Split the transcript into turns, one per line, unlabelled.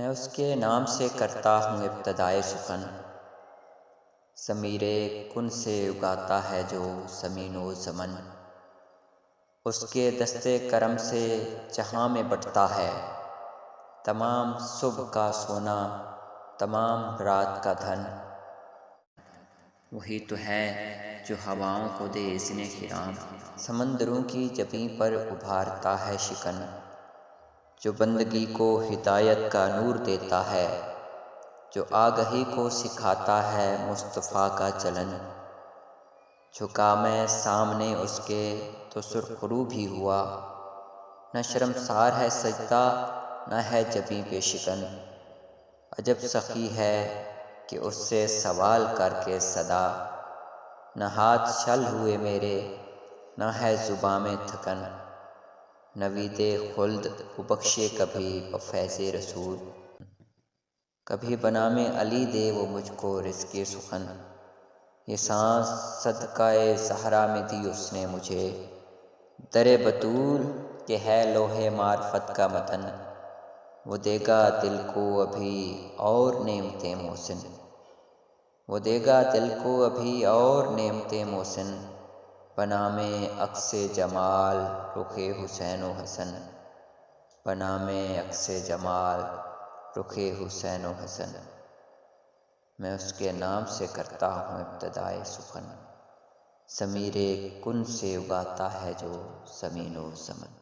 میں اس کے نام سے کرتا ہوں ابتدائے سخن، ضمیر کن سے اگاتا ہے جو زمین و زمن، اس کے دستے کرم سے جہاں میں بٹتا ہے تمام صبح کا سونا، تمام رات کا دھن۔ وہی تو ہے جو ہواؤں کو دے اذن خرام، سمندروں کی جبیں پر ابھارتا ہے شکن، جو بندگی کو ہدایت کا نور دیتا ہے، جو آگہی کو سکھاتا ہے مصطفیٰ کا چلن۔ جھکا میں سامنے اس کے تو سرخرو بھی ہوا، نہ شرمسار ہے سجدہ نہ ہے جبیں پہ شکن۔ عجب سخی ہے کہ اس سے سوال کر کے صدا، نہ ہاتھ چھل ہوئے میرے نہ ہے زباں میں تھکن۔ نوید خلد وہ بخشے کبھی بفیض رسول، کبھی بنام علی دے وہ مجھ کو رزق سخن۔ یہ سانس صدقہ زہرا میں دی اس نے مجھے، در بطول کہ ہے لوح معرفت کا متن۔ وہ دے گا دل کو ابھی اور نعمتیں محسن، وہ دے گا دل کو ابھی اور نعمتیں محسن، بنام عکس جمال رخ حسین و حسن، بنام عکس جمال رخ حسین و حسن۔ میں اس کے نام سے کرتا ہوں ابتدائے سخن، ضمیر کن سے اگاتا ہے جو زمین و زمن۔